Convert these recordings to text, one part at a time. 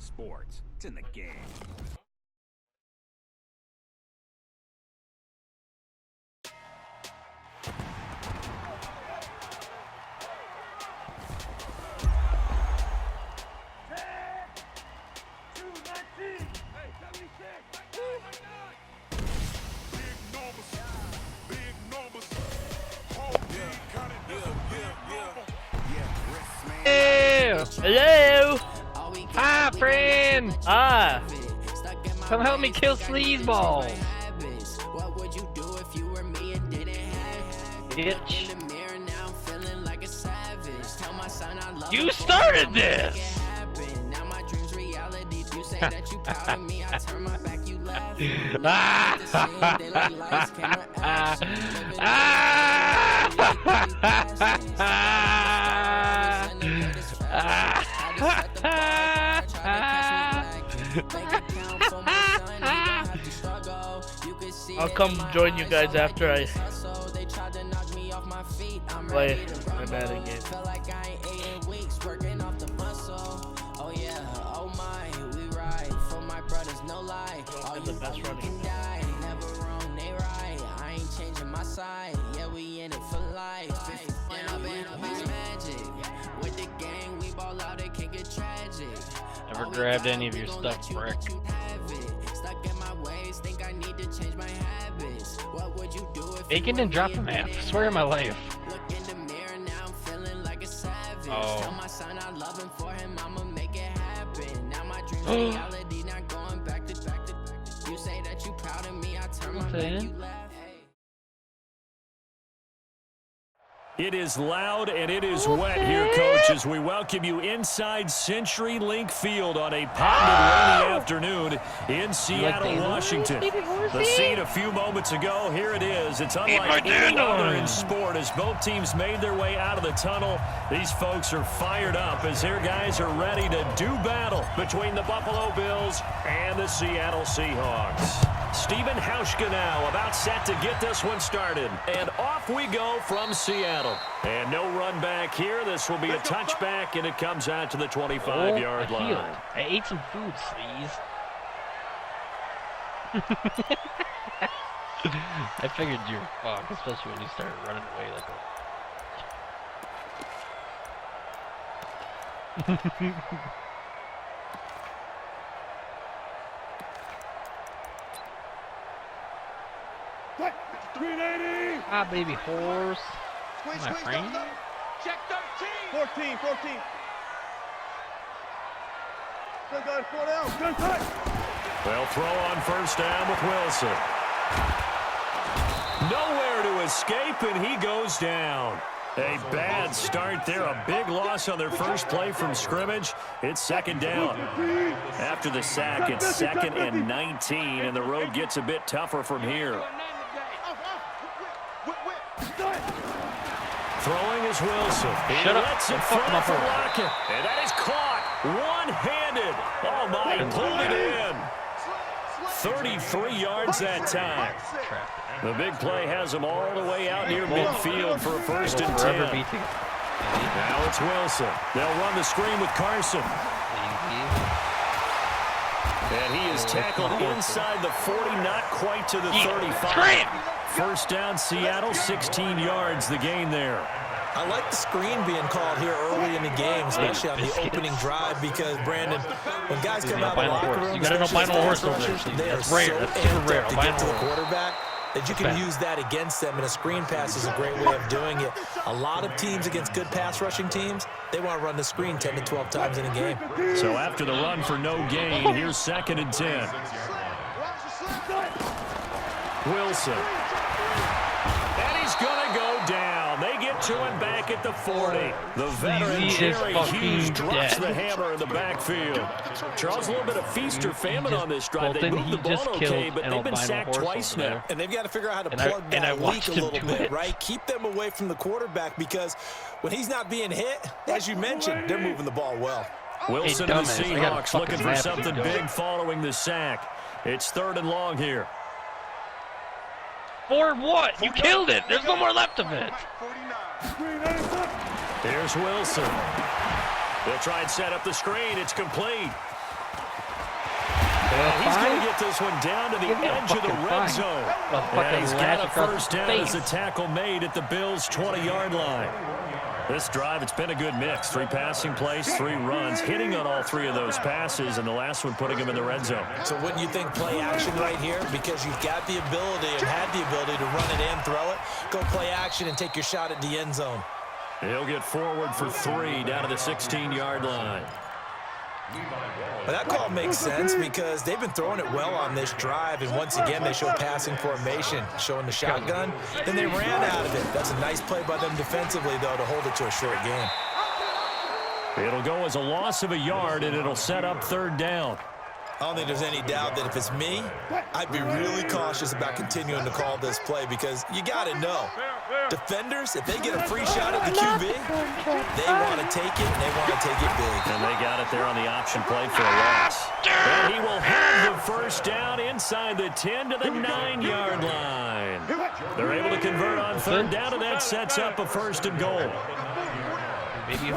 Sports. It's in the game. Hello! Hi, friend! Come help me kill sleazeball! Bitch. You started this! I'll come join you guys after I play my Madden game. The best running. Never grabbed any of your stuff, Brick. Bacon and drop him half. I swear on my life. Oh. It is loud and it is wet here, Coach, as we welcome you inside CenturyLink Field on a pounded rainy afternoon in Seattle, Washington. The scene a few moments ago, here it is. It's unlike any other in sport as both teams made their way out of the tunnel. These folks are fired up as their guys are ready to do battle between the Buffalo Bills and the Seattle Seahawks. Stephen Hauschka now about set to get this one started. And off we go from Seattle. And no run back here. This will be a touchback, and it comes out to the 25-yard line. I ate some food, sleaze. I figured you were fucked, especially when you started running away like that. Ah, baby horse. My friend. Check 13. 14. Good guys, 4 down. Good cut. They'll throw on first down with Wilson. Nowhere to escape, and he goes down. A bad start there. A big loss on their first play from scrimmage. It's second down. After the sack, it's 2nd and 19, and the road gets a bit tougher from here. Throwing is Wilson. He lets it fly for Lockett. And that is caught one-handed. Oh, my, he pulled it in. 33 yards that time. The big play has him all the way out near midfield for a 1st and 10. Now it's Wilson. They'll run the screen with Carson. And he is tackled inside the 40, not quite to the 35. First down, Seattle, 16 yards, the gain there. I like the screen being called here early in the game, especially on the opening drive, because, Brandon, when guys come out of the locker room, you got to know final horse over there. That's rare. That's super rare. To get to the quarterback, that you can use that against them, and a screen pass is a great way of doing it. A lot of teams against good pass rushing teams, they want to run the screen 10 to 12 times in a game. So after the run for no gain, here's 2nd and 10. Wilson. And he's going to go down. They get to him back at the 40. The veteran Jerry Hughes drops the hammer in the backfield. Charles, a little bit of feast or famine on this drive. They moved the ball okay, but they've been sacked twice now. And they've got to figure out how to plug that leak a little bit, right? Keep them away from the quarterback, because when he's not being hit, as you mentioned, they're moving the ball well. Wilson and the Seahawks looking for something big following the sack. It's 3rd and long here. For what? You killed it. There's no more left of it. Here's Wilson. They'll try and set up the screen. It's complete. He's going to get this one down to the edge of the red zone. And he's got a first down as the tackle made at the Bills' 20-yard line. This drive, it's been a good mix. 3 passing plays, 3 runs, hitting on all 3 of those passes, and the last one putting him in the red zone. So wouldn't you think play action right here? Because you've got the ability and had the ability to run it in, throw it, go play action, and take your shot at the end zone. He'll get forward for 3 down to the 16-yard line. But that call makes sense because they've been throwing it well on this drive, and once again they show passing formation, showing the shotgun. Then they ran out of it. That's a nice play by them defensively, though, to hold it to a short game. It'll go as a loss of a yard, and it'll set up 3rd down. I don't think there's any doubt that if it's me, I'd be really cautious about continuing to call this play because you got to know. Defenders, if they get a free shot at the QB, they want to take it, and they want to take it big. And they got it there on the option play for a loss. And he will have the first down inside the 10 to the 9-yard line. They're able to convert on 3rd down, and that sets up a 1st and goal. Maybe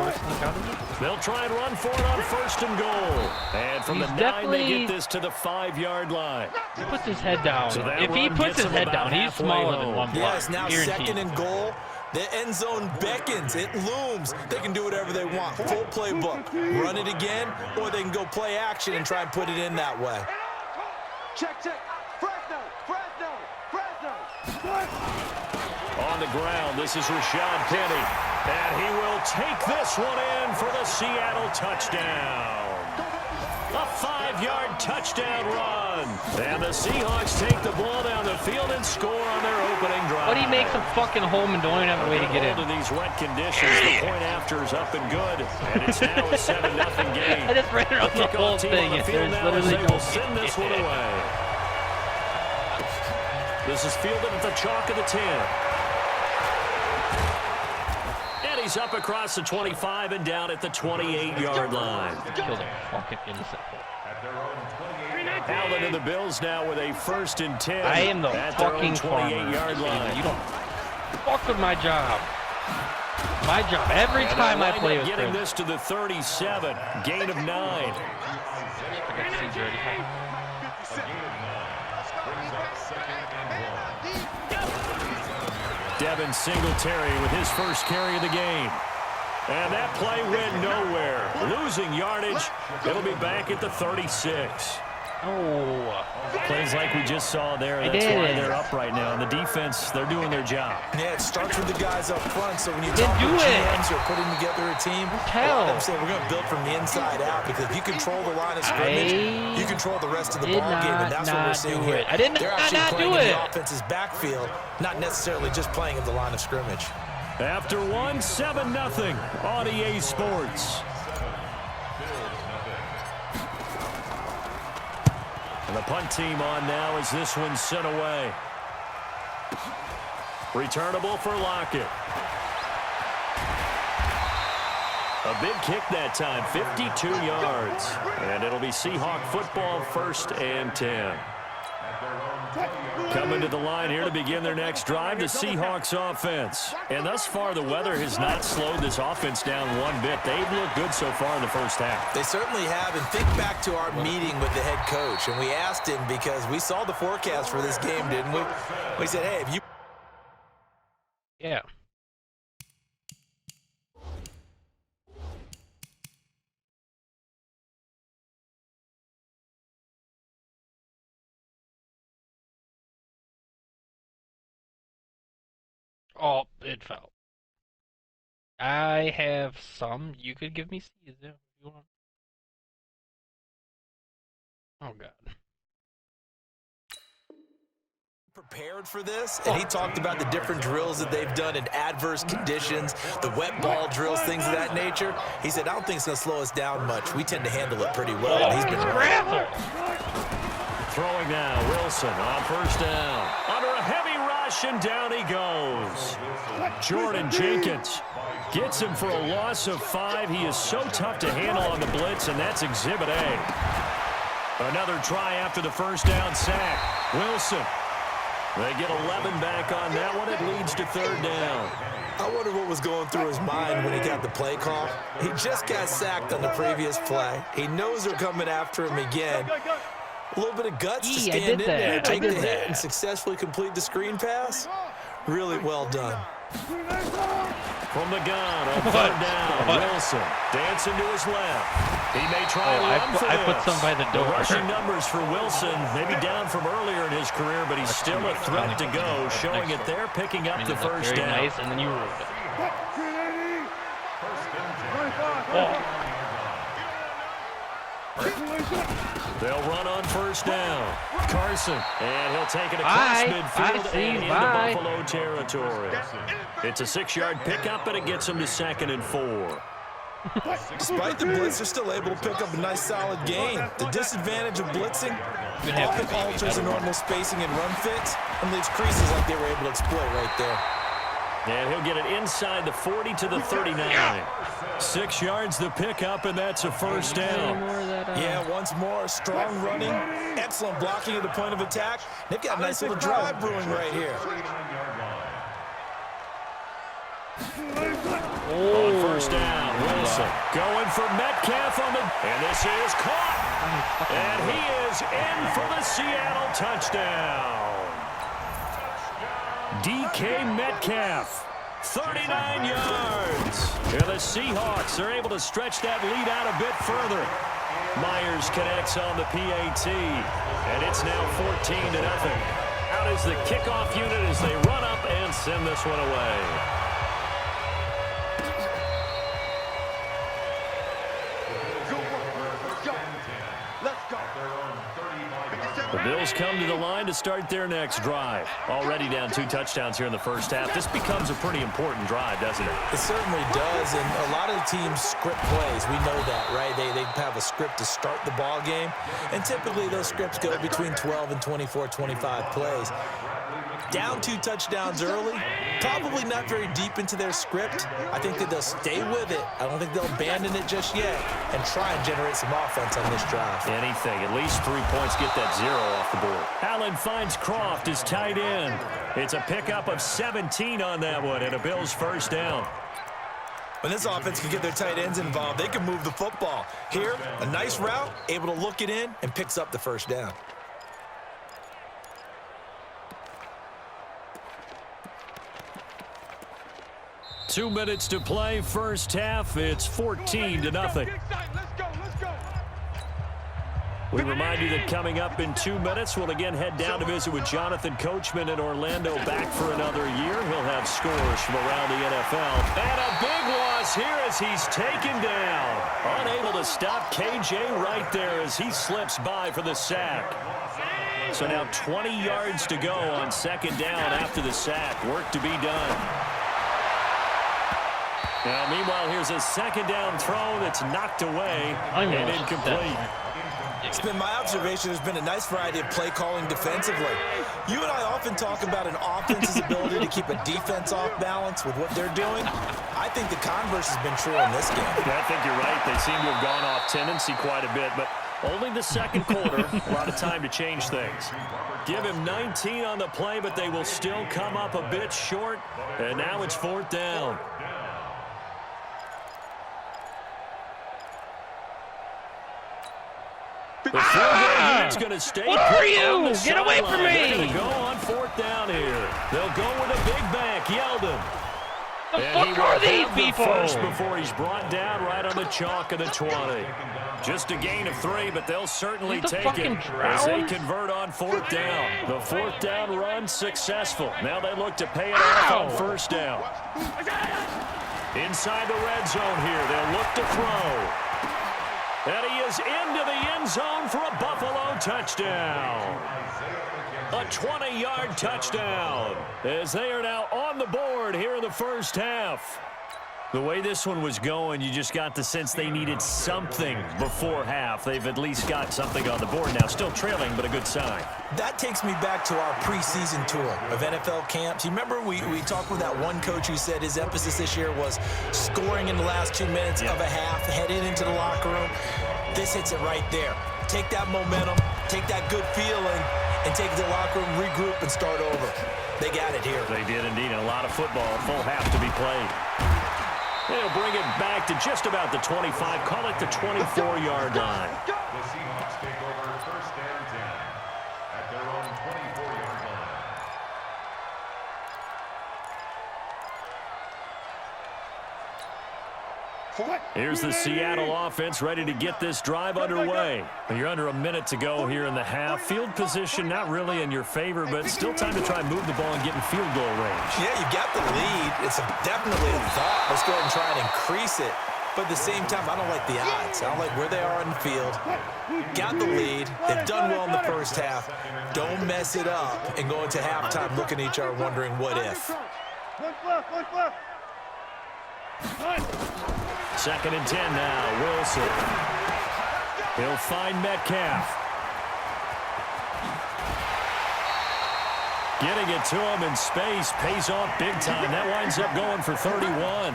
they'll try and run for it on 1st and goal. And from the 9, they get this to the 5-yard line. He puts his head down. So if he puts his head down, he's smaller than 1 block. Yes, now guaranteed. 2nd and goal. The end zone beckons. It looms. They can do whatever they want. Full playbook. Run it again, or they can go play action and try and put it in that way. Check. Fresno. On the ground, this is Rashad Penny. And he will take this one in for the Seattle touchdown. A 5-yard touchdown run. And the Seahawks take the ball down the field and score on their opening drive. But he makes a fucking home and don't even have a way to get in. In these wet conditions, the point after is up and good. And it's now a 7-0 game. I just ran around the whole thing. There's literally no send this one away. This is fielded at the chalk of the 10. He's up across the 25 and down at the 28-yard line. Killed a fucking innocent. Allen and the Bills now with a 1st and 10. I am the fucking 28-yard line. You don't fuck with my job. My job. Every time I play with getting this to the 37. Gain of 9. Devin Singletary with his first carry of the game. And that play went nowhere. Losing yardage. It'll be back at the 36. Oh. Plays like we just saw there. That's why they're up right now. And the defense, they're doing their job. Yeah, it starts with the guys up front. So when you talk to GMs who are putting together a team, I'm saying we're going to build from the inside out because if you control the line of scrimmage, you control the rest of the ball game, and that's what we're seeing here. They're actually playing in the offense's backfield, not necessarily just playing at the line of scrimmage. After 7-0 on EA Sports. And the punt team on now as this one's sent away. Returnable for Lockett. A big kick that time, 52 yards. And it'll be Seahawk football, 1st and 10. Coming to the line here to begin their next drive, the Seahawks offense. And thus far, the weather has not slowed this offense down one bit. They've looked good so far in the first half. They certainly have. And think back to our meeting with the head coach. And we asked him because we saw the forecast for this game, didn't we? We said, hey, if you... Yeah. Oh, it fell. I have some. You could give me C's if you want. Oh, God. Prepared for this, and he talked about the different drills that they've done in adverse conditions, the wet ball drills, things of that nature. He said, I don't think it's going to slow us down much. We tend to handle it pretty well, and he's been right. Throwing now, Wilson on 1st down. Under a heavy rush, and down he goes. Jordan Jenkins gets him for a loss of 5. He is so tough to handle on the blitz, and that's Exhibit A. Another try after the 1st down sack. Wilson. They get 11 back on that one. It leads to 3rd down. I wonder what was going through his mind when he got the play call. He just got sacked on the previous play. He knows they're coming after him again. A little bit of guts to stand in there and take the hit and successfully complete the screen pass. Really well done. From the gun on third down, Wilson dancing to his left. He may try to run for this. I put some by the door. The rushing numbers for Wilson, maybe down from earlier in his career, but he's still a threat to go, showing it there, picking up the first down. Nice, and then you ruined it. They'll run on first down. Carson, and he'll take it across midfield and into Buffalo territory. It's a 6-yard pickup, and it gets him to 2nd and 4. Despite the blitz, they're still able to pick up a nice, solid gain. The disadvantage of blitzing often alters the normal spacing and run fits and leaves creases like they were able to exploit right there. And he'll get it inside the 40 to the 39. 6 yards the pickup, and that's a first down. Yeah, once more, strong running, excellent blocking at the point of attack. They've got a nice little drive brewing right here. On first down, Wilson going for Metcalf on the... And this is caught. And he is in for the Seattle touchdown. DK Metcalf, 39 yards. And the Seahawks are able to stretch that lead out a bit further. Myers connects on the PAT, and it's now 14-0. Out is the kickoff unit as they run up and send this one away. The Bills come to the line to start their next drive. Already down 2 touchdowns here in the first half. This becomes a pretty important drive, doesn't it? It certainly does, and a lot of the teams script plays. We know that, right? They have a script to start the ball game, and typically those scripts go between 12 and 24, 25 plays. Down 2 touchdowns early, probably not very deep into their script. I think that they'll stay with it. I don't think they'll abandon it just yet and try and generate some offense on this drive. Anything, at least 3 points, get that 0 off the board. Allen finds Croft as tight end. It's a pickup of 17 on that one and a Bills first down. When this offense can get their tight ends involved, they can move the football. Here, a nice route, able to look it in and picks up the first down. Two minutes to play, first half. It's 14-0. We remind you that coming up in 2 minutes, we'll again head down to visit with Jonathan Coachman in Orlando, back for another year. He'll have scores from around the NFL. And a big loss here as he's taken down. Unable to stop KJ right there as he slips by for the sack. So now 20 yards to go on second down after the sack. Work to be done. Now, meanwhile, here's a second down throw that's knocked away and incomplete. It's been my observation there's been a nice variety of play calling defensively. You and I often talk about an offense's ability to keep a defense off balance with what they're doing. I think the converse has been true in this game. I think you're right. They seem to have gone off tendency quite a bit, but only the second quarter. A lot of time to change things. Give him 19 on the play, but they will still come up a bit short, and now it's 4th down. The unit's going to stay. What are you? Get away from me! They're going to go on 4th down here. They'll go with a big back, Yeldon. The fuck are these people? First before he's brought down right on the chalk of the 20. Just a gain of 3, but they'll certainly take it as they convert on 4th down. The 4th down run successful. Now they look to pay it off on 1st down. Inside the red zone here, they'll look to throw. And he is into the end zone for a Buffalo touchdown. A 20-yard touchdown as they are now on the board here in the first half. The way this one was going, you just got the sense they needed something before half. They've at least got something on the board now. Still trailing, but a good sign. That takes me back to our preseason tour of NFL camps. You remember we talked with that one coach who said his emphasis this year was scoring in the last 2 minutes of a half, heading into the locker room. This hits it right there. Take that momentum, take that good feeling, and take it to the locker room, regroup, and start over. They got it here. They did indeed. And a lot of football, a full half to be played. They'll bring it back to just about the 25. Call it the 24-yard line. The Seahawks take over first and 10 at their own 24-yard line. Here's the Seattle offense ready to get this drive underway. You're under a minute to go here in the half. Field position not really in your favor, but still time to try and move the ball and get in field goal range. Yeah, you got the lead. It's definitely a thought. Let's go ahead and try and increase it. But at the same time, I don't like the odds. I don't like where they are on the field. Got the lead. They've done well in the first half. Don't mess it up and go into halftime looking at each other wondering what if. Second and 10 now, Wilson. He'll find Metcalf. Getting it to him in space pays off big time. That winds up going for 31.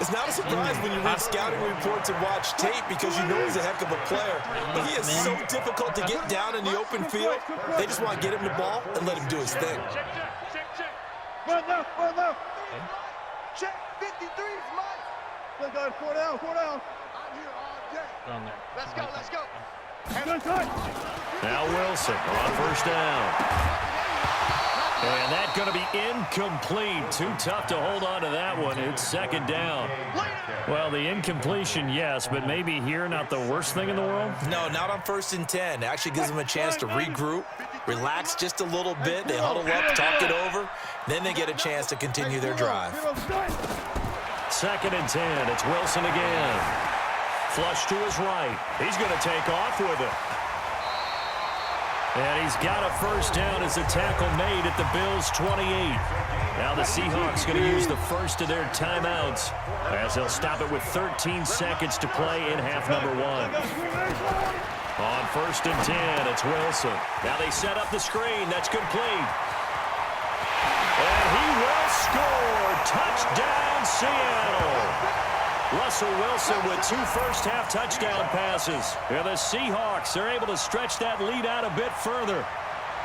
It's not a surprise when you read scouting reports and watch tape because you know he's a heck of a player. But he is so difficult to get down in the open field. They just want to get him the ball and let him do his thing. Check 53 is mine. Let's go, 4 down. I'm here all day. Let's go. Now Wilson on first down. And that's going to be incomplete. Too tough to hold on to that one. It's second down. Well, the incompletion, yes, but maybe here not the worst thing in the world? No, not on first and 10. It actually gives them a chance to regroup, relax just a little bit. They huddle up, talk it over. Then they get a chance to continue their drive. Second and 10. It's Wilson again. Flush to his right. He's going to take off with it. And he's got a first down as a tackle made at the Bills' 28. Now the Seahawks going to use the first of their timeouts as they'll stop it with 13 seconds to play in half number 1. On first and 10, it's Wilson. Now they set up the screen. That's complete. And he will score. Touchdown, Seattle. Russell Wilson with 2 first-half touchdown passes. And the Seahawks are able to stretch that lead out a bit further.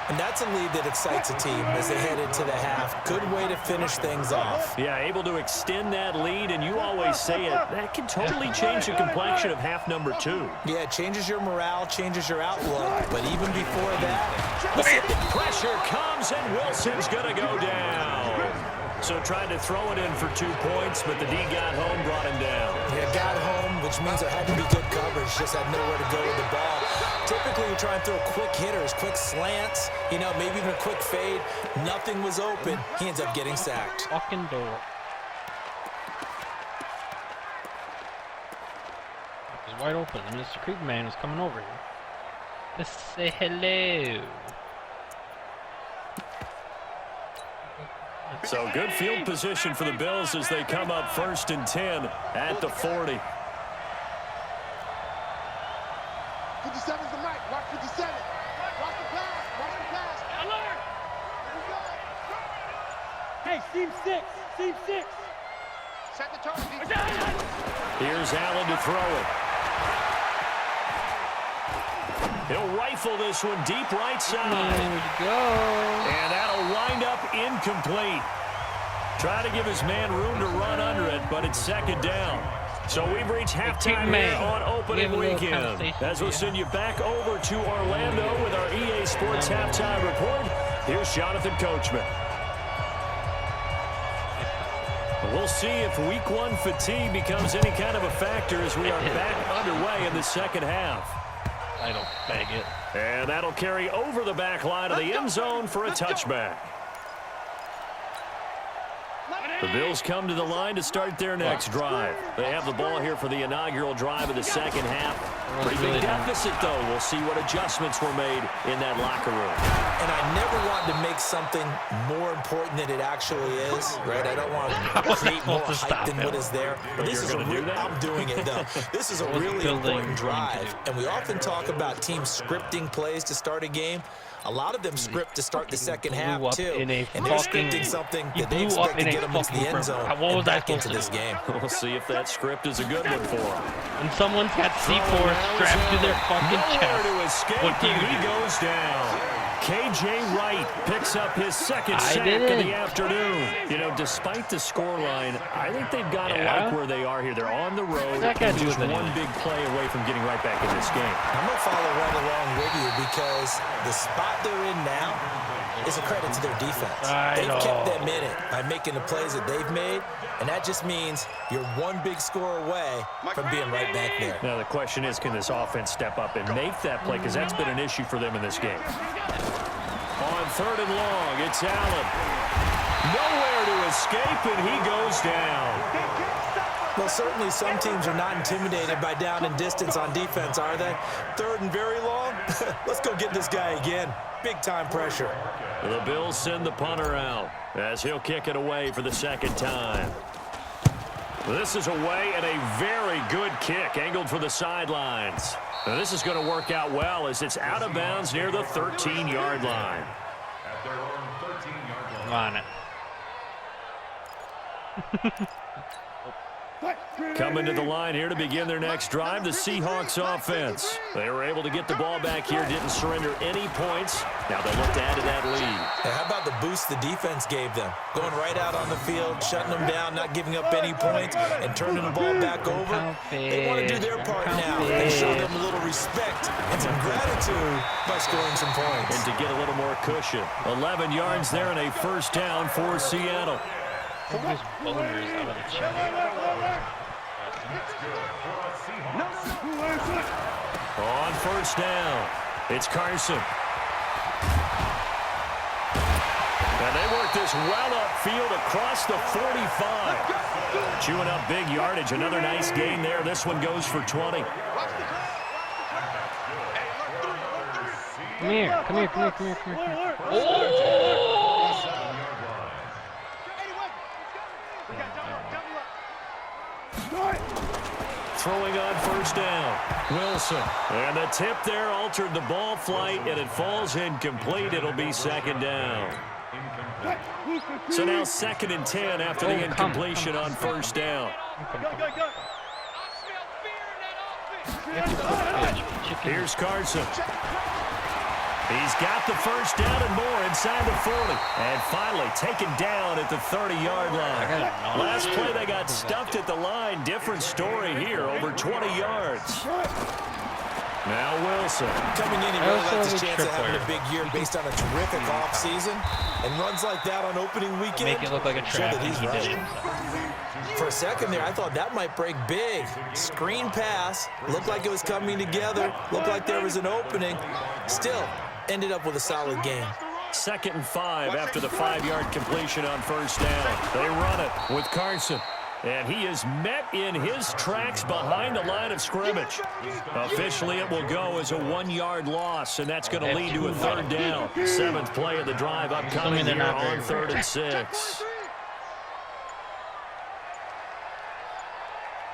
And that's a lead that excites a team as they head into the half. Good way to finish things off. Yeah, able to extend that lead, and you always say it, that can totally change the complexion of half number 2. Yeah, it changes your morale, changes your outlook. But even before that, pressure comes, and Wilson's going to go down. So tried to throw it in for 2 points, but the D got home, brought him down. Yeah, got home, which means there had to be good coverage. Just had nowhere to go with the ball. Typically, you try and throw quick hitters, quick slants, you know, maybe even a quick fade. Nothing was open. He ends up getting sacked. Fucking door. It was wide open, and Mr. Creep Man was coming over here. Let's say hello. So good field position for the Bills as they come up first and 10 at the 40. 57's the mic. Watch 57. Watch the pass. Alert! Hey, Team 6. Set the tone. Here's Allen to throw it. He'll rifle this one deep right side. There you go. And that'll wind up incomplete. Try to give his man room to run under it, but it's second down. So we've reached halftime here on opening weekend. As we'll send you back over to Orlando with our EA Sports halftime report, here's Jonathan Coachman. We'll see if week 1 fatigue becomes any kind of a factor as we are back underway in the second half. I don't bag it. And that'll carry over the back line of the end zone for a touchback. The Bills come to the line to start their next drive. They have the ball here for the inaugural drive of the second half. Pretty big deficit, though. We'll see what adjustments were made in that locker room. And I never wanted to make something more important than it actually is, right? I don't want to create more hype than what is there. But this is a real, I'm doing it, though. This is a really important drive. And we often talk about teams scripting plays to start a game. A lot of them script to start the second half, too. And they're scripting something that they expect to get them into the end zone and back into this game. We'll see if that script is a good one for them. And someone's got C4 strapped to their fucking chest. To escape, What do you he do? goes down. K.J. Wright picks up his second sack of the afternoon. You know, despite the scoreline, I think they've got to like where they are here. They're on the road and just one big play away from getting right back in this game. I'm going to follow right along with you because the spot they're in now is a credit to their defense. They've kept them in it by making the plays that they've made, and that just means you're one big score away from being right back there. Now, the question is, can this offense step up and make that play? Because that's been an issue for them in this game. On 3rd and long, it's Allen. Nowhere to escape, and he goes down. Well, certainly some teams are not intimidated by down and distance on defense, are they? 3rd and very long? Let's go get this guy again. Big-time pressure. The Bills send the punter out as he'll kick it away for the second time. This is away and a very good kick, angled for the sidelines. Now, this is going to work out well as it's out of bounds near the 13-yard line. At their own 13-yard line. Come on it. Coming to the line here to begin their next drive, the Seahawks offense. They were able to get the ball back here, didn't surrender any points. Now they look to add to that lead. Hey, how about the boost the defense gave them? Going right out on the field, shutting them down, not giving up any points, and turning the ball back over. They want to do their part now and show them a little respect and some gratitude by scoring some points. And to get a little more cushion. 11 yards there and a first down for Seattle. Those boners out of the chest. On first down, it's Carson. And they work this well upfield across the 45. Chewing up big yardage. Another nice gain there. This one goes for 20. Come here. Oh! Throwing on first down, Wilson. And the tip there altered the ball flight, and it falls incomplete. It'll be second down. So now 2nd and 10 after the incompletion on first down. Here's Carson. He's got the first down and more inside the 40. And finally taken down at the 30-yard line. Last play they got stuffed at the line. Different story here, over 20 yards. Now Wilson. Coming in, he really likes his chance of having a big year based on a terrific offseason. And runs like that on opening weekend. Make it look like a trap, and he did it. For a second there, I thought that might break big. Screen pass. Looked like it was coming together. Looked like there was an opening. Still, ended up with a solid game. 2nd and 5 after the 5-yard completion on first down. They run it with Carson. And he is met in his tracks behind the line of scrimmage. Officially, it will go as a 1-yard loss, and that's going to lead to a 3rd down. 7th play of the drive upcoming here on 3rd and 6.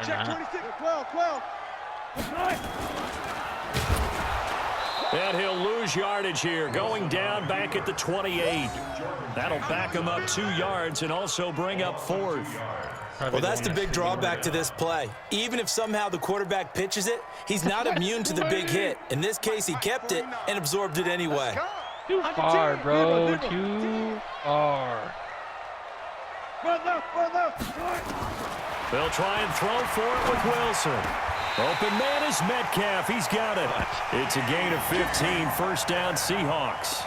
Check 26, 12. And he'll lose yardage here, going down back at the 28. That'll back him up 2 yards and also bring up 4th. Well, that's the big drawback to this play. Even if somehow the quarterback pitches it, he's not immune to the big hit. In this case, he kept it and absorbed it anyway. Too far, bro. Too far. They'll try and throw for it with Wilson. Open man is Metcalf. He's got it. It's a gain of 15. First down, Seahawks.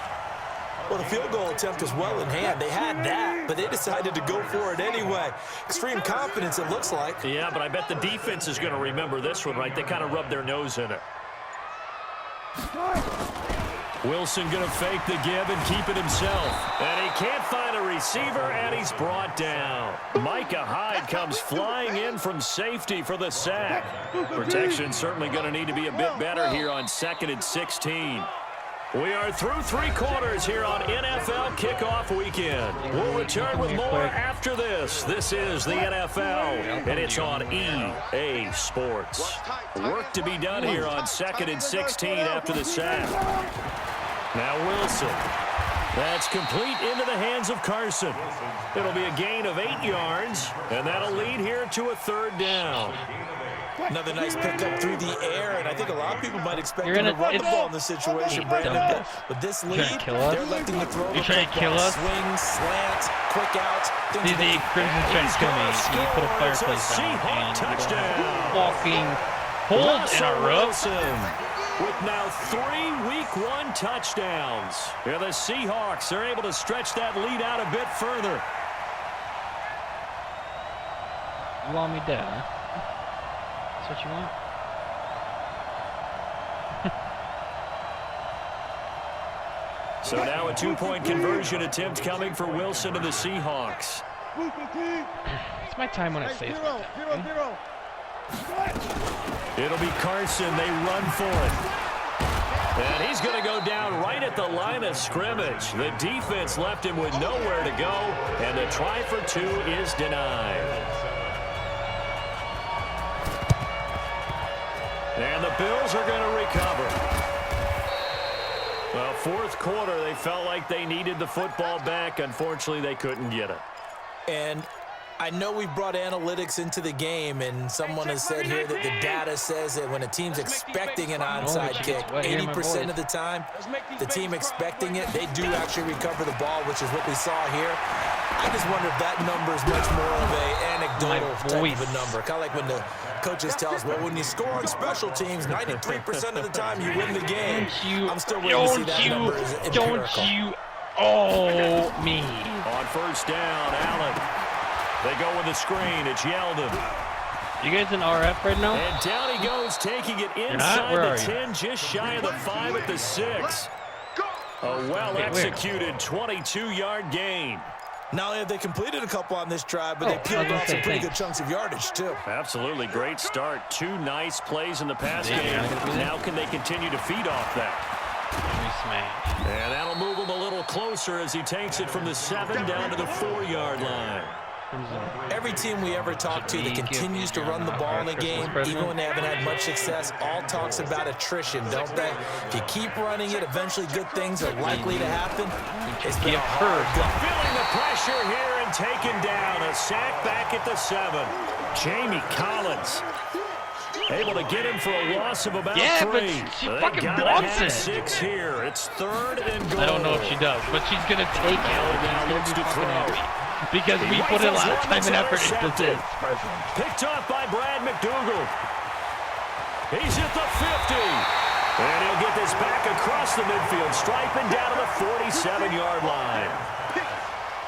Well, the field goal attempt was well in hand. They had that, but they decided to go for it anyway. Extreme confidence, it looks like. Yeah, but I bet the defense is going to remember this one, right? They kind of rubbed their nose in it. Wilson going to fake the give and keep it himself. And he can't find a receiver, and he's brought down. Micah Hyde comes flying in from safety for the sack. Protection certainly going to need to be a bit better here on 2nd and 16. We are through 3 quarters here on NFL Kickoff Weekend. We'll return with more after this. This is the NFL, and it's on EA Sports. Work to be done here on 2nd and 16 after the sack. Now Wilson. That's complete into the hands of Carson. It'll be a gain of 8 yards, and that'll lead here to a 3rd down. Another nice pickup through the air, and I think a lot of people might expect him to run the it's- ball in this situation, Brandon. But with this lead, they're electing to throw the trying to kill football. us? Swings, slants, quick outs. See, the Crimson's trying to kill me. You put a fireplace down and touchdown. walking hold in a row. With now 3 Week 1 touchdowns. Yeah, the Seahawks are able to stretch that lead out a bit further. You want me dead, huh? That's what you want? So now a 2-point conversion attempt coming for Wilson to the Seahawks. It's my time when I say something. It'll be Carson. They run for it. And he's going to go down right at the line of scrimmage. The defense left him with nowhere to go, and the try for 2 is denied. And the Bills are going to recover. Well, fourth quarter, they felt like they needed the football back. Unfortunately, they couldn't get it. And I know we brought analytics into the game, and someone has said here that the data says that when a team's expecting an onside kick, 80% of the time, the team expecting it, they do actually recover the ball, which is what we saw here. I just wonder if that number is much more of an anecdotal type of a number. Kind of like when the coaches tell us, well, when you score on special teams, 93% of the time you win the game. I'm still waiting to see that number as empirical. Don't you owe me. On first down, Allen. They go with the screen. It's Yeldon. You guys in RF right now? And down he goes, taking it inside the 10, just shy of the 5 at the 6. A well-executed 22-yard gain. Not only have they completed a couple on this drive, but they peeled off some pretty good chunks of yardage, too. Absolutely. Great start. 2 nice plays in the pass game. Now can they continue to feed off that? And that'll move him a little closer as he takes it from the 7 down to the 4-yard line. Every team we ever talk to that continues to run the ball in a game, even when they haven't had much success, all talks about attrition, don't they? If you keep running it, eventually good things are likely to happen. It's been a hard go. Feeling the pressure here and taken down. A sack back at the 7. Jamie Collins able to get him for a loss of about 3. But she fucking blocks it. 6 here. It's 3rd and goal. I don't know if she does, but she's going to take it. Now looks to throw. Because we put a lot of time and effort into this. Picked off by Brad McDougal. He's at the 50. And he'll get this back across the midfield, striping down to the 47-yard line.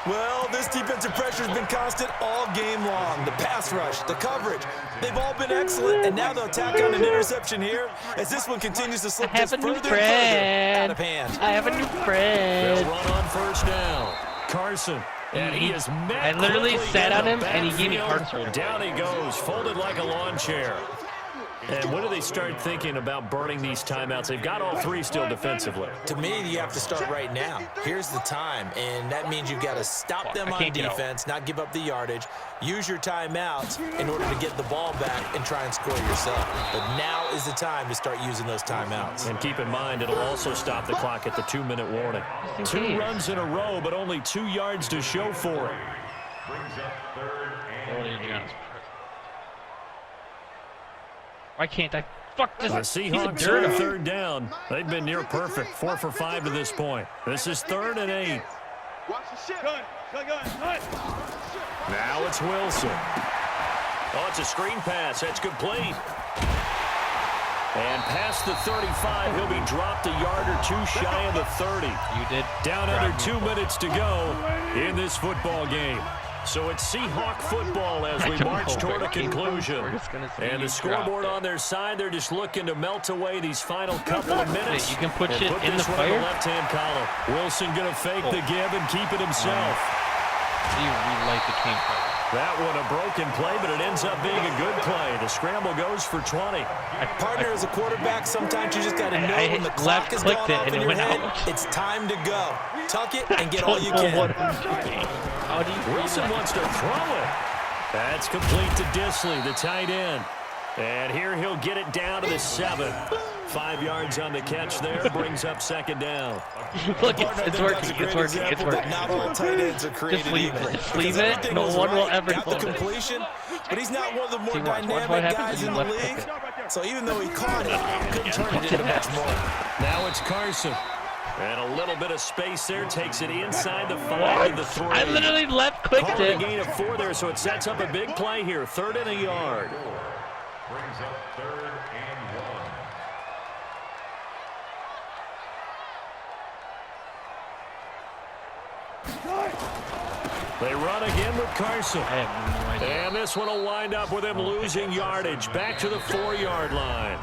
Well, this defensive pressure has been constant all game long. The pass rush, the coverage, they've all been excellent. And now they'll tack on an interception here as this one continues to slip just further and further out of hand. I have a new friend. They'll run on first down. Carson. And he is met. I literally sat on him, and he gave me heart surgery. Down he goes, folded like a lawn chair. And when do they start thinking about burning these timeouts? They've got all 3 still defensively. To me, you have to start right now. Here's the time, and that means you've got to stop them on defense, not give up the yardage, use your timeouts in order to get the ball back and try and score yourself. But now is the time to start using those timeouts. And keep in mind, it'll also stop the clock at the 2-minute warning. 2 runs in a row, but only 2 yards to show for it. Brings up 3rd and Why can't I? Fuck this. The Seahawks are on 3rd down. They've been near perfect. 4 for 5 to this point. This is 3rd and 8. Now it's Wilson. Oh, it's a screen pass. That's complete. And past the 35, he'll be dropped a yard or 2 shy of the 30. You did. Down under 2 minutes to go in this football game. So it's Seahawk football as we march toward a conclusion. And the scoreboard on their side, they're just looking to melt away these final couple of minutes. You can put shit in the fire? The left-hand column. Wilson going to fake the give and keep it himself. You relight the campfire. That one a broken play, but it ends up being a good play. The scramble goes for 20. Partner, as a quarterback, sometimes you just got to know when the clock is going off in your head, it's time to go. Tuck it and get all you can. Wilson wants to throw it. That's complete to Disley, the tight end. And here he'll get it down to the 7. 5 yards on the catch there, brings up second down. Look, it's working. It's working. It's working. Not all tight ends are created Just leave equal. it. Just leave it. No one will ever got the completion, but he's not one of the more dynamic guys in the league. So even though he caught it, couldn't turn it into much more. Now it's Carson. And a little bit of space there, takes it inside the 5 to the 3. I literally left-clicked it. A gain of 4 there, so it sets up a big play here. 3rd and a yard. Brings up 3rd and 1. They run again with Carson. I have no idea. And this one will wind up with him losing yardage. Back to the 4-yard line.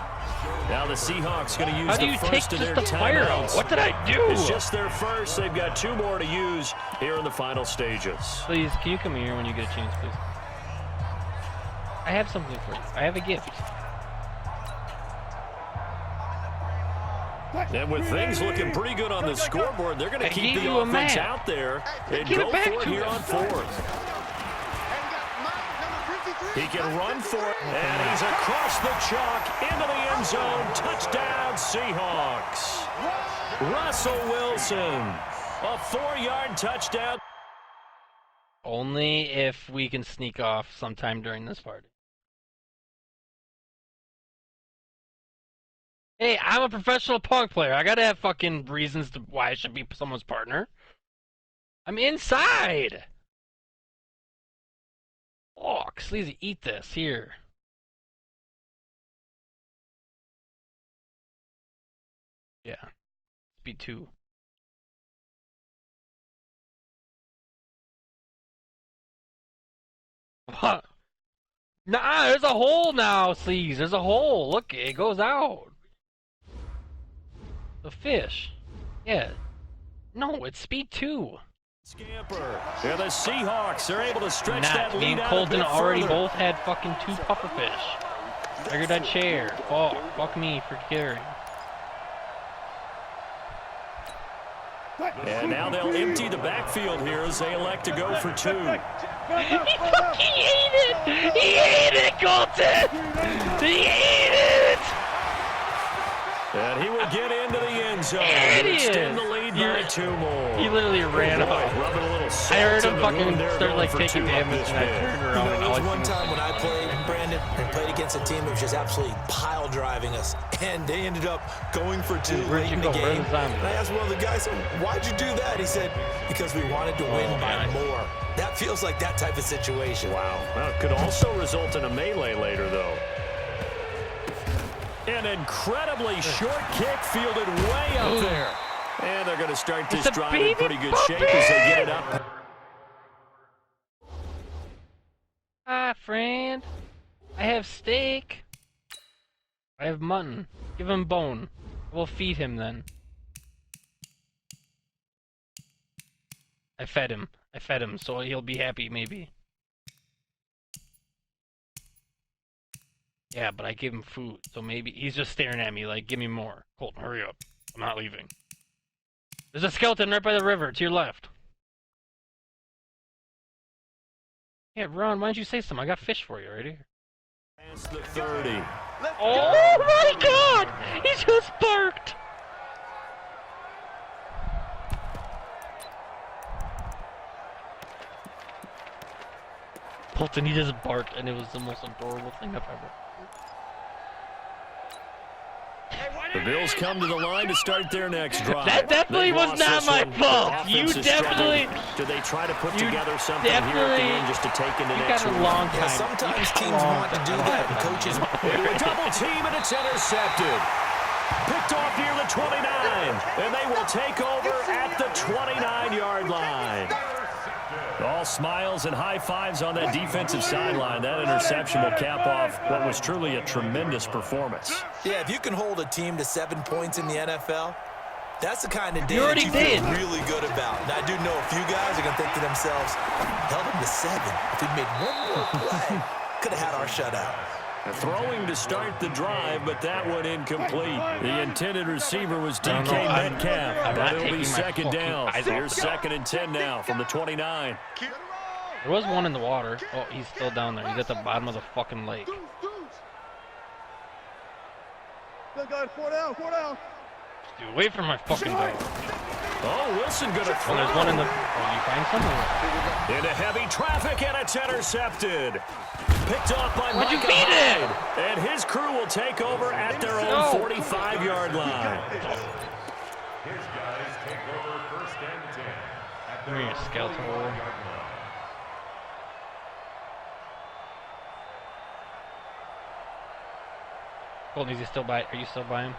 Now the Seahawks going to use the first of their timeouts. What did I do? It's just their first. They've got 2 more to use here in the final stages. Please, can you come here when you get a chance, please? I have something for you. I have a gift. And with things looking pretty good on the scoreboard, they're going to keep the offense out there and go for it here on 4th. He can run for it, and he's across the chalk into the end zone. Touchdown, Seahawks. Russell Wilson, a 4-yard touchdown. Only if we can sneak off sometime during this party. Hey, I'm a professional pong player. I gotta have fucking reasons to why I should be someone's partner. I'm inside. Oh, Sleazy, eat this. Here. Yeah. Speed 2. What? Nah, there's a hole now, Sleaze. There's a hole. Look, it goes out. The fish. Yeah. No, it's speed 2. Scamper. Yeah, the Seahawks are able to stretch that lead me and out Colton a bit already further. both had fucking 2 pufferfish. Figured I'd share. Fuck me for caring. And now they'll empty the backfield here as they elect to go for 2. He fucking ate it! He ate it, Colton! He ate it! And he will get into the end zone. Extend the lead by 2 more. He literally ran off. Rubbing a little salt I heard him in the fucking wound there, start going like for taking 2 damage, this and I big. turned around and There all was I one seen time when I played, Brandon, and played against a team that was just absolutely pile driving us, and they ended up going for 2 late in the game. And I asked one of the guys, why'd you do that? He said, because we wanted to win by more. That feels like that type of situation. Wow. Well, it could also result in a melee later, though. An incredibly short kick fielded way up there. And they're going to start this drive in pretty good shape as they get it up. Hi, friend. I have steak. I have mutton. Give him bone. We'll feed him then. I fed him, so he'll be happy, maybe. Yeah, but I gave him food, so maybe he's just staring at me like, give me more. Colton, hurry up. I'm not leaving. There's a skeleton right by the river, to your left. Yeah, Ron, why don't you say something? I got fish for you right here. Past the 30. Oh my god! He just barked! Colton, he just barked, and it was the most adorable thing I've ever heard. The Bills come to the line to start their next drive. That definitely was not my fault. You definitely... Did they try to put together something here at the end just to take into next week? You got a long time. Yeah, sometimes teams want to do that, and coaches... Into a double team, and it's intercepted. Picked off near the 29, and they will take over at the 29-yard line. All smiles and high fives on that defensive sideline. That interception will cap off what was truly a tremendous performance. Yeah, if you can hold a team to 7 points in the NFL, that's the kind of day that you feel really good about. And I do know a few guys are going to think to themselves, held them to 7. If we made one more play, could have had our shutout. Throwing to start the drive, but that one incomplete. The intended receiver was DK Metcalf. That'll be second down. Here's 2nd and 10 now from the 29. There was one in the water. Oh, he's still down there. He's at the bottom of the fucking lake. Good guys, 4 down, 4 down. Dude, away from my fucking dog. Oh, Wilson gonna throw. Well, there's one in the... Oh, you find something? Into heavy traffic, and it's intercepted. Picked off by Why'd you Micah beat it? Hyde. And his crew will take over at their own 45-yard line. His guys take over first and 10 at their Give me a own skeleton. 45-yard line. Colton, is he still by? Are you still by him?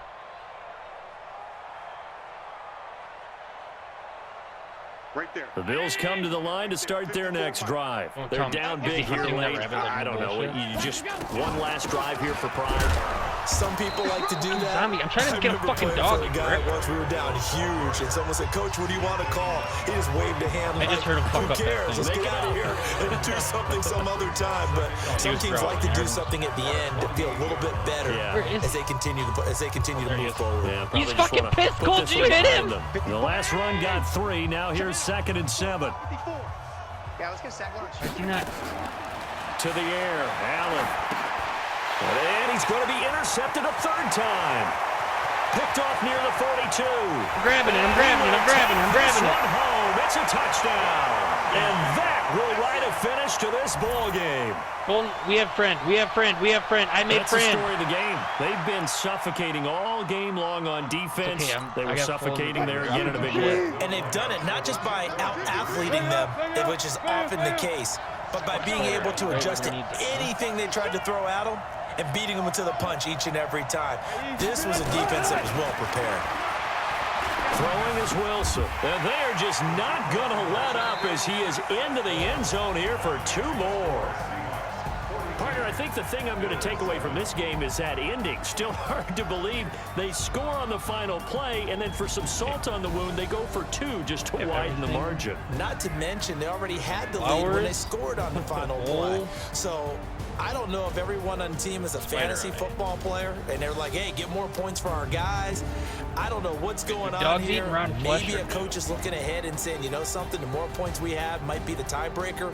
Right there. The Bills come to the line to start their next drive. They're down big here late. I don't know. You just one last drive here for pride. Some people like to do that. Zombie, I'm trying to get a remember fucking playing dog. for a guy once we were down huge, and someone said, "Coach, what do you want to call?" He just waved a hand. I just heard him fuck who up that cares? thing. Let's get out of here and do something some other time. But some teams like to do something at the end to feel a little bit better as they continue to move forward. Yeah, He's probably just fucking wanna pissed, put Colt. this You one hit him. behind them. The last run got 3. Now here's 2nd and 7. 54. Yeah, let's get a sack lunch. Do not. To the air, Allen. And he's going to be intercepted a 3rd time. Picked off near the 42. I'm grabbing it. I'm grabbing it. I'm grabbing it. I'm grabbing it. One home. It's a touchdown. And that will write a finish to this ball game. Colton, we have friend. We have friend. We have friend. I made That's friend. the story of the game. They've been suffocating all game long on defense. Okay, they I were got suffocating full- there again in a big way. And they've done it not just by out-athleting them, which is often the case, but by being able to adjust to anything they tried to throw at them and beating them to the punch each and every time. This was a defense that was well prepared. Throwing is Wilson. And they are just not going to let up as he is into the end zone here for 2 more. Partner, I think the thing I'm going to take away from this game is that ending. Still hard to believe they score on the final play, and then for some salt on the wound, they go for 2 just to widen the margin. Not to mention, they already had the lead when they scored on the final play. So I don't know if everyone on the team is a fantasy football player, and they're like, hey, get more points for our guys. I don't know what's going on here. Maybe a coach is looking ahead and saying, you know something, the more points we have might be the tiebreaker.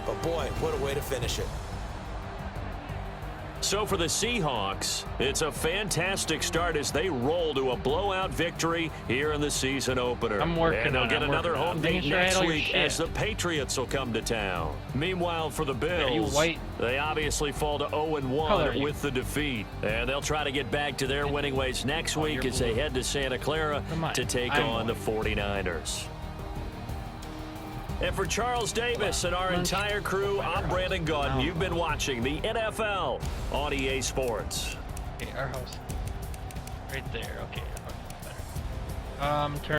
But, boy, what a way to finish it. So for the Seahawks, it's a fantastic start as they roll to a blowout victory here in the season opener. I'm working and they'll on it. get another home date next week as shit. the Patriots will come to town. Meanwhile, for the Bills, they obviously fall to 0-1 with the defeat. And they'll try to get back to their winning ways next week as they head to Santa Clara to take on the 49ers. And for Charles Davis and our entire crew, I'm Brandon Gaudin. You've been watching the NFL on EA Sports. Okay, our house. Right there. Okay. Turn.